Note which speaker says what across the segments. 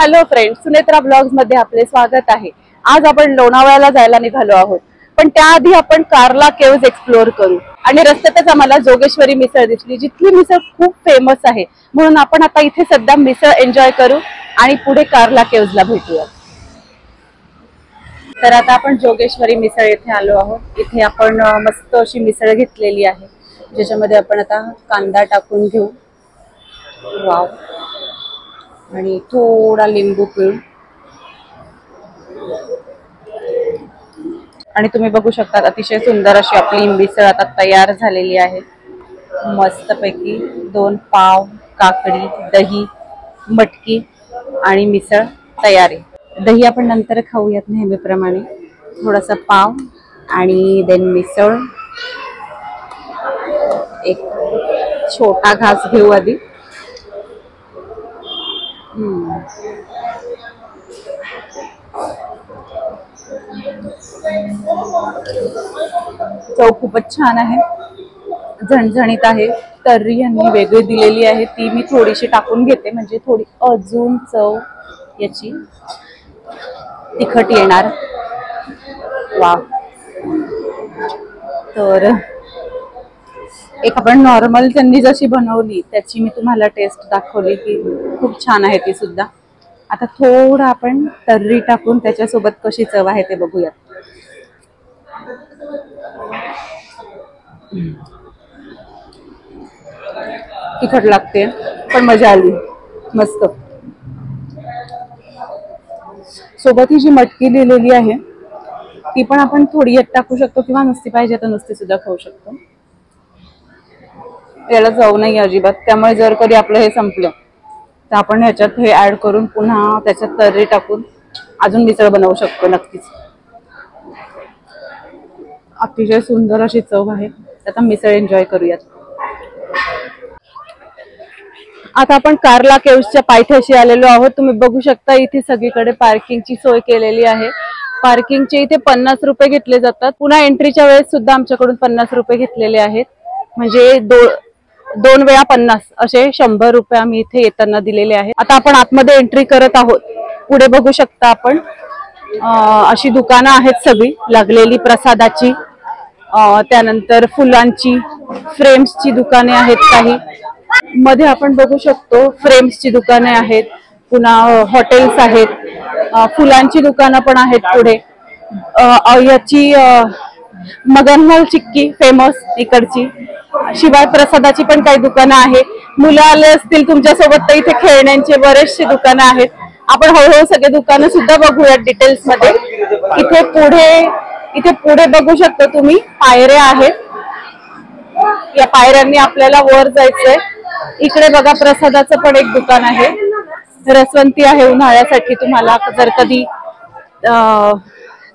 Speaker 1: Hello friends, Sunetra blogs मध्ये आपले स्वागत आहे। आज आपण लोणावळ्याला जायला निघालो आहोत, पण त्याआधी आपण कार्ला केव्ज एक्सप्लोर करू। आणि रस्त्यातच आम्हाला जोगेश्वरी मिसळ दिसली, जिथली मिसळ खूप फेमस आहे, म्हणून आपण आता इथे सध्या मिसळ एन्जॉय करू आणि पुढे कार्ला केव्जला भेटूया। तर आता आपण जोगेश्वरी मिसळ येथे आलो आहोत। इथे आपण मस्त अशी मिसळ घेतलेली आहे, ज्याच्यामध्ये आपण आता कांदा टाकून घेऊ। वाव, आणि थोडा लिंबू पिळू आणि तुम्ही बघू शकता अतिशय सुंदर अशी आपली मिसळ आता तयार झालेली आहे। मस्तपैकी 2 पाव, काकडी, दही, मटकी आणि मिसळ तयार आहे। दही आपण नंतर खाऊयात नेहमीप्रमाणे। थोडासा पाव आणि देन मिसळ, एक छोटा घास घेऊ आधी। चव खूपच छान आहे, झणझणीत आहे। तर्री यांनी वेगळी दिलेली आहे, ती मी थोडीशी टाकून घेते, म्हणजे थोडी अजून चव याची तिखट येणार। वाव, तर एक आपण नॉर्मल त्यांनी जशी बनवली त्याची मी तुम्हाला टेस्ट दाखवली की खूप छान आहे ती सुद्धा। आता थोडं आपण तर्री टाकून त्याच्यासोबत कशी चव आहे ते बघूया। तिखट लागते पण मजा आली, मस्त। सोबत ही जी मटकी लिहिलेली आहे ती पण आपण थोडी टाकू शकतो, किंवा नुसती पाहिजे तर नुसती सुद्धा खाऊ शकतो। याला चव नाही अजिबात, त्यामुळे जर कधी आपलं हे संपलं तर आपण ह्याच्यात हे ऍड करून पुन्हा त्याच्यात तर्री टाकून अजून मिसळ बनवू शकतो नक्कीच। अतिशय सुंदर अशी चव आहे। आता मिसळ एन्जॉय करूयात। आता आपण कार्ला केव्जच्या पायथ्याशी आलेलो आहोत। तुम्ही बघू शकता इथे सगळीकडे पार्किंगची सोय केलेली आहे। पार्किंगचे इथे 50 रुपये घेतले जातात। पुन्हा एंट्रीच्या वेळेस सुद्धा आमच्याकडून 50 रुपये घेतलेले आहेत, म्हणजे दोन वेळा 50 असे 100 रुपये आम्ही इथे येताना दिलेले आहेत। आता आपण आतमध्ये एंट्री करत आहोत। पुढे बघू शकता आपण अशी दुकानं आहेत सगळी लागलेली, प्रसादाची, त्यानंतर फुलांची, फ्रेम्सची दुकाने आहेत काही। मध्ये आपण बघू शकतो फ्रेम्सची दुकाने आहेत, पुन्हा हॉटेल्स आहेत, फुलांची दुकानं पण आहेत। पुढे याची मगनमल चिक्की फेमस इकडची, शिवाय प्रसादाची पण काही दुकानं आहेत। मुलं आले असतील तुमच्या सोबत तर इथे खेळण्यांचे बरेचसे दुकानं आहेत। आपण हळूहळू सगळे दुकानं सुद्धा बघूयात डिटेल्स मध्ये। इथे पुढे बघू शकता तुम्ही पायऱ्या आहेत, या पायऱ्यांनी आपल्याला वर जायचंय। इकडे बघा प्रसादाचं पण एक दुकान आहे, रसवंती आहे उन्हाळ्यासाठी, तुम्हाला जर कधी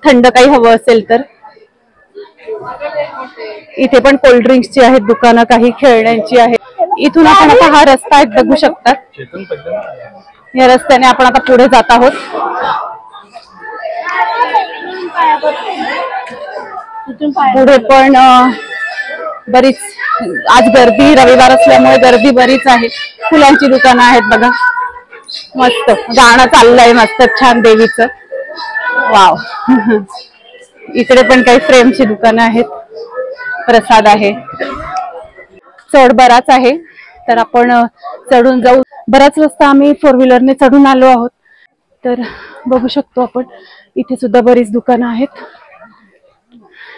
Speaker 1: थंड काही हवं असेल तर। इथे पण कोल्ड्रिंक्सची आहेत दुकानं, काही खेळण्यांची आहेत। इथून आपण आता हा रस्ता एक बघू शकतात, या रस्त्याने आपण आता पुढे जात आहोत। पुढे पण बरीच आज गर्दी, रविवार असल्यामुळे गर्दी बरीच आहे। फुलांची दुकानं आहेत बघा, मस्त गाणं चाललंय मस्त छान देवीचं। वाव, इकडे पण काही फ्रेमची दुकानं आहेत, प्रसाद आहे। चढ बराच आहे, तर आपण चढून जाऊ। बराच रस्ता आम्ही 4 व्हीलरने चढून आलो आहोत। तर बघू शकतो आपण इथे सुद्धा बरीच दुकानं आहेत,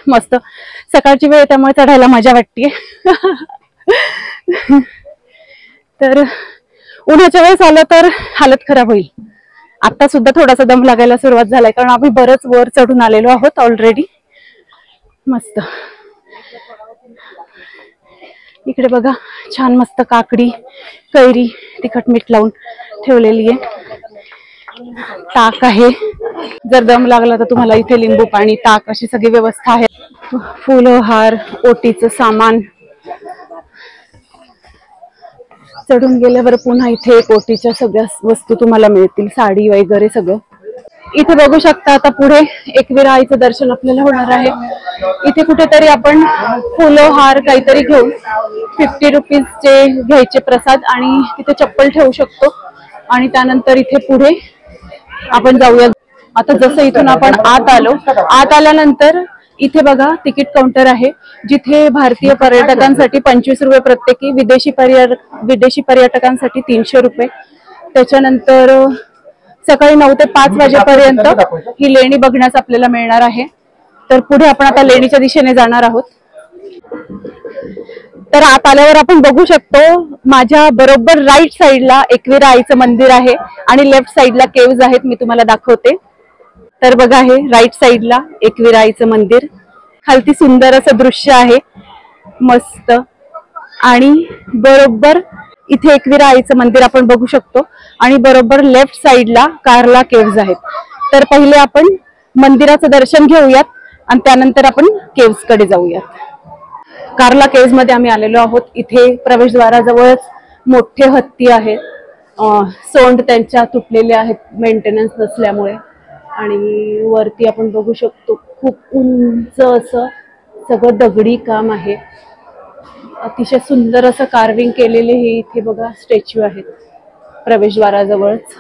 Speaker 1: मस्त। सकाळची वेळ त्यामुळे चढायला मजा वाटते। तर उन्हाच्या वेळेस आलं तर हालत खराब होईल। आता सुद्धा थोडासा दम लागायला सुरुवात झालाय, कारण आम्ही बरंच वर चढून आलेलो आहोत ऑलरेडी। मस्त, इकडे बघा छान मस्त काकडी, कैरी तिखट मीठ लावून ठेवलेली आहे। ताक आहे, जर दम लागला तर तुम्हाला इथे लिंबू पाणी, ताक अशी सगळी व्यवस्था आहे। फुलं, हार, ओटीचं सामान। चढून गेल्यावर पुन्हा इथे एक ओटीच्या सगळ्या वस्तू तुम्हाला मिळतील, साडी वगैरे सगळं। इथे बघू शकता आता पुढे एकविरा आईचं दर्शन आपल्याला होणार आहे। इथे कुठेतरी आपण फुलं, हार काहीतरी घेऊन 50 रुपीजचे घ्यायचे प्रसाद, आणि तिथे चप्पल ठेवू शकतो। आणि त्यानंतर इथे पुढे आपण जाऊया आता. जसं इथून आपण आत आलो, आत आल्यानंतर इथे बघा तिकीट काउंटर आहे, जिथे भारतीय पर्यटकांसाठी 25 रुपये प्रत्येकी, विदेशी पर्यटकांसाठी 300 रुपये. त्याच्यानंतर सकाळी 9 ते 5 वाजेपर्यंत ही लेणी बघण्यास आपल्याला मिळणार आहे. तर पुढे आपण आता लेणीच्या दिशेने जाणार आहोत. तर आत आल्यावर आपण बघू शकतो माझ्या बरोबर राईट साईडला एकविरा आईचं मंदिर आहे आणि लेफ्ट साईडला केव्ज आहेत. मी तुम्हाला दाखवते. तर बघा हे राईट साईडला एकविरा आईचं मंदिर, खालती सुंदर असं दृश्य आहे मस्त. आणि बरोबर इथे एकविरा आईचं मंदिर आपण बघू शकतो आणि बरोबर लेफ्ट साईडला कार्ला केव्ज आहेत. तर पहिले आपण मंदिराचं दर्शन घेऊयात आणि त्यानंतर आपण केव्ज कडे जाऊयात. कार्ला केव्ज मध्ये आम्ही आलेलो आहोत. इथे प्रवेशद्वाराजवळच मोठे हत्ती आहेत. सोंड त्यांच्या तुटलेले आहेत मेंटेनन्स नसल्यामुळे. आणि वरती आपण बघू शकतो खूप उंच असं सगळं दगडी काम आहे. अतिशय सुंदर असं कार्विंग केलेले हे इथे बघा स्टॅच्यू आहेत प्रवेशद्वाराजवळच.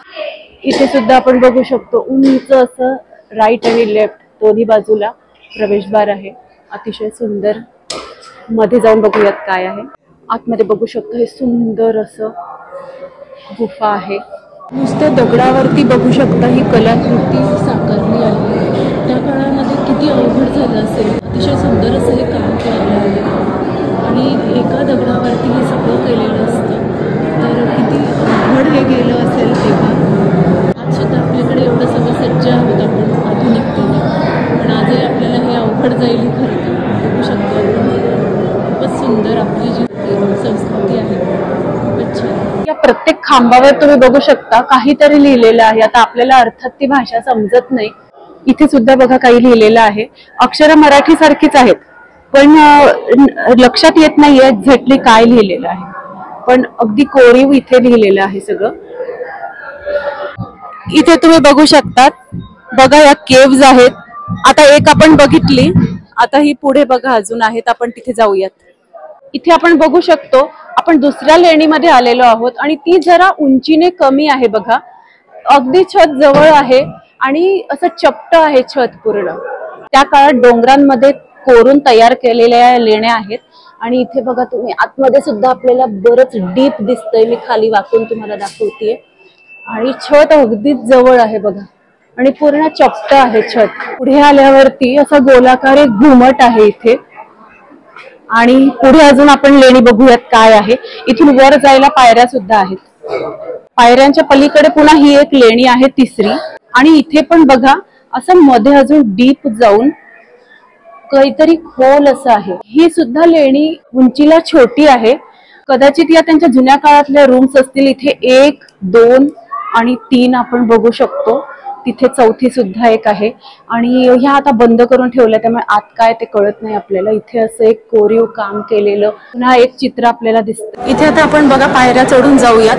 Speaker 1: इथे सुद्धा आपण बघू शकतो उंच असं राईट आणि लेफ्ट दोन्ही बाजूला प्रवेशद्वार आहे. अतिशय सुंदर. मध्ये जाऊन बघूयात काय आहे. आतमध्ये बघू शकतो हे सुंदर असं गुफा आहे. नुसत्या दगडावरती बघू शकता ही कलाकृती साकारली आहे. त्या काळामध्ये किती अवघड झालं असेल. अतिशय सुंदर असं हे काम केलेलं आहे आणि एका दगडावरती हे सगळं केलेलं असतं. तर किती अवघड हे गेलं असेल तेव्हा. आज सुद्धा आपल्याकडे एवढं सगळं सज्ज आहोत आपण आधुनिकतेने, पण आजही आपल्याला हे अवघड जाईल खरं तर. बघू शकतो आपण खूपच सुंदर आपली जी संस्कृती आहे, खूपच छान. या प्रत्येक खांबावर तुम्ही बघू शकता काहीतरी लिहिलेलं आहे. आता आपल्याला अर्थात ती भाषा समजत नाही. इथे सुद्धा बघा काही लिहिलेलं आहे. अक्षरं मराठी सारखीच आहेत पण लक्षात येत नाहीये एक्झॅक्टली काय लिहिलेलं आहे. पण अगदी कोरीव इथे लिहिलेलं आहे सगळं. इथे तुम्ही बघू शकतात बघा या केव्ज आहेत. आता एक आपण बघितली, आता ही पुढे बघा अजून आहेत. आपण तिथे जाऊयात. इथे आपण बघू शकतो आपण दुसऱ्या लेणीमध्ये आलेलो आहोत आणि ती जरा उंचीने कमी आहे बघा. अगदी छत जवळ आहे आणि असं चपट आहे छत पूर्ण. त्या काळात डोंगरांमध्ये कोरून तयार केलेल्या लेण्या आहेत. आणि इथे बघा तुम्ही आतमध्ये सुद्धा आपल्याला बरंच डीप दिसतंय. मी खाली वाकून तुम्हाला दाखवतेय. आणि छत अगदीच जवळ आहे बघा आणि पूर्ण चपट आहे छत. पुढे आल्यावरती असा गोलाकार एक घुमट आहे इथे. आणि पुढे अजून आपण लेणी बघूयात काय आहे. इथून वर जायला पायऱ्या सुद्धा आहेत. पायऱ्यांच्या पलीकडे पुन्हा ही एक लेणी आहे तिसरी. आणि इथे पण बघा असं मध्ये अजून डीप जाऊन काहीतरी खोल असं आहे. ही सुद्धा लेणी उंचीला छोटी आहे. कदाचित या त्यांच्या जुन्या काळातल्या रूम्स असतील. इथे 1, 2 आणि 3 आपण बघू शकतो. तिथे चौथी सुद्धा एक आहे. आणि ह्या आता बंद करून ठेवल्या त्यामुळे आत काय ते कळत नाही आपल्याला. इथे असं एक कोरीव काम केलेलं पुन्हा एक चित्र आपल्याला दिसतं. इथे आता आपण बघा पायऱ्या चढून जाऊयात.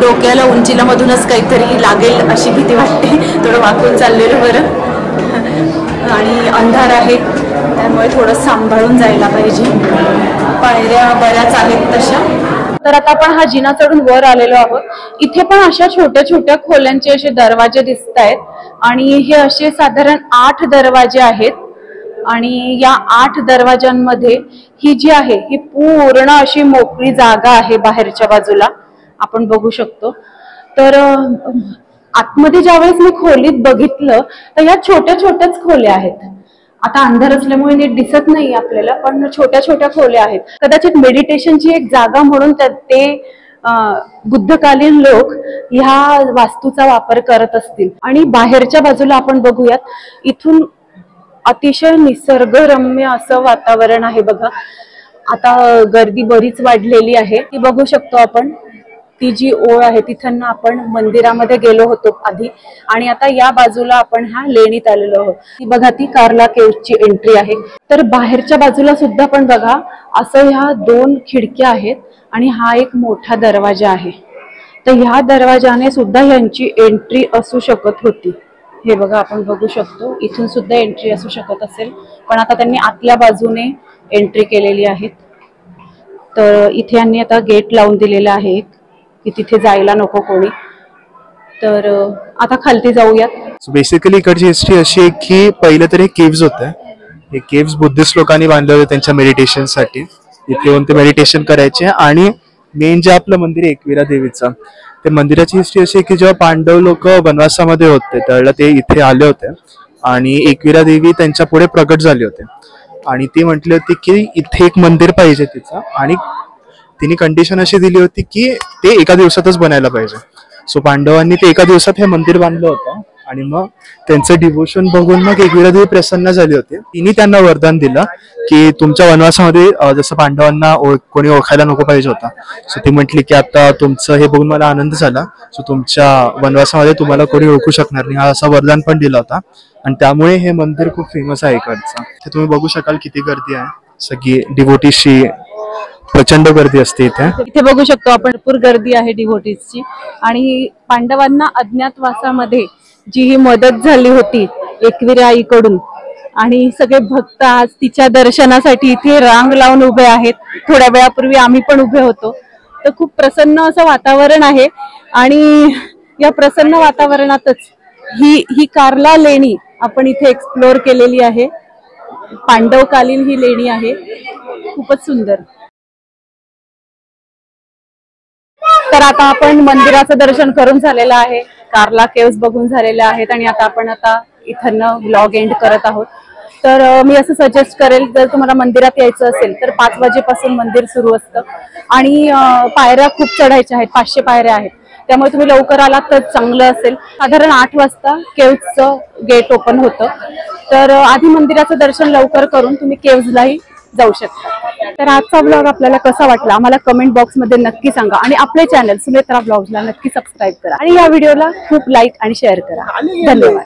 Speaker 1: डोक्याला उंचीला मधूनच काहीतरी लागेल अशी भीती वाटते. थोडं वाकून चाललेलं बरं. आणि अंधार आहे त्यामुळे थोडं सांभाळून जायला पाहिजे. पायऱ्या बऱ्याच आहेत तशा. तर आता आपण हा जिना चढून वर आलेलो आहोत. इथे पण अशा छोट्या छोट्या खोल्यांचे असे दरवाजे दिसत आहेत. आणि हे असे साधारण 8 दरवाजे आहेत. आणि या 8 दरवाजांमध्ये ही जी आहे ही पूर्ण अशी मोकळी जागा आहे बाहेरच्या बाजूला आपण बघू शकतो. तर आतमध्ये ज्यावेळेस मी खोलीत बघितलं तर या छोट्या छोट्याच खोल्या आहेत. आता अंधार असल्यामुळे नीट दिसत नाही आपल्याला पण छोट्या छोट्या खोल्या आहेत. कदाचित मेडिटेशनची एक जागा म्हणून ते बुद्धकालीन लोक ह्या वास्तूचा वापर करत असतील. आणि बाहेरच्या बाजूला आपण बघूयात. इथून अतिशय निसर्गरम्य असं वातावरण आहे बघा. आता गर्दी बरीच वाढलेली आहे ती बघू शकतो आपण. ती जी ओळ आहे तिथं आपण मंदिरामध्ये गेलो होतो आधी आणि आता या बाजूला आपण ह्या लेणीत आलेलो आहोत. ती बघा ती कार्ला केव्जची एंट्री आहे. तर बाहेरच्या बाजूला सुद्धा पण बघा असं ह्या 2 खिडक्या आहेत आणि हा एक मोठा दरवाजा आहे. तर ह्या दरवाजाने सुद्धा यांची एंट्री असू शकत होती. हे बघा आपण बघू शकतो इथून सुद्धा एंट्री असू शकत असेल पण आता त्यांनी आतल्या बाजूने एंट्री केलेली आहे. तर इथे यांनी आता गेट लावून दिलेला आहे की तिथे जायला नको कोणी. तर आता खालती जाऊया.
Speaker 2: सो बेसिकली इकडची हिस्ट्री अशी आहे की पहिले तर हे केव्स होते. हे केव्स बुद्धिस्ट लोकांनी बांधले होते त्यांच्या मेडिटेशनसाठी. इथे येऊन ते मेडिटेशन करायचे. आणि मेन जे आपलं मंदिर आहे एकविरा देवीचं, ते मंदिराची हिस्ट्री अशी आहे की जेव्हा पांडव लोक वनवासामध्ये होते त्यावेळेला ते इथे आले होते आणि एकविरा देवी त्यांच्या पुढे प्रगट झाले होते आणि ती म्हटली होती की इथे एक मंदिर पाहिजे तिचं. आणि तिने कंडिशन अशी दिली होती की ते एका दिवसातच बनायला पाहिजे. सो पांडवांनी ते एका दिवसात हे मंदिर बांधलं होतं आणि मग त्यांचं डिवोशन बघून मग एकविरा देवी प्रसन्न झाली होती. तिने त्यांना वरदान दिलं की तुमच्या वनवासामध्ये जसं पांडवांना कोणी ओळखायला नको पाहिजे होता, सो ती म्हटली की आता तुमचं हे बघून मला आनंद झाला. सो तुमच्या वनवासामध्ये तुम्हाला कोणी ओळखू शकणार नाही, हा असा वरदान पण दिला होता. आणि त्यामुळे हे मंदिर खूप फेमस आहे इकडचं. ते तुम्ही बघू शकाल किती गर्दी आहे. सगळी डिवोटीशी प्रचंड गर्दी असते इथे.
Speaker 1: इथे बघू शकतो आपण भरपूर गर्दी आहे डिव्होटीजची. आणि पांडवांना अज्ञातवासामध्ये जी ही मदत झाली होती एकविरा आईकडून, आणि सगळे भक्त आज तिच्या दर्शनासाठी इथे रांग लावून उभे आहेत. थोड्या वेळापूर्वी आम्ही पण उभे होतो. तर खूप प्रसन्न असं वातावरण आहे. आणि या प्रसन्न वातावरणातच ही कार्ला लेणी आपण इथे एक्सप्लोर केलेली आहे. पांडवकालीन ही लेणी आहे, खूपच सुंदर. तर आता आपण मंदिराचं दर्शन करून झालेलं आहे, कार्ला केव्स बघून झालेले आहेत आणि आता आपण इथं व्लॉग एंड करत आहोत. तर मी असं सजेस्ट करेल, जर तुम्हाला मंदिरात यायचं असेल तर 5 वाजेपासून मंदिर सुरू असतं आणि पायऱ्या खूप चढायच्या आहेत, 500 पायऱ्या आहेत. त्यामुळे तुम्ही लवकर आलात तर चांगलं असेल. साधारण 8 वाजता केव्सचं गेट ओपन होतं. तर आधी मंदिराचं दर्शन लवकर करून तुम्ही केव्सलाही जाऊ शकता. तर आजचा ब्लॉग आपल्याला कसा वाटला आम्हाला कमेंट बॉक्समध्ये नक्की सांगा. आणि आपले चॅनल सुनेत्रा ब्लॉग्सला नक्की सबस्क्राईब करा आणि या व्हिडिओला खूप लाईक आणि शेअर करा. धन्यवाद.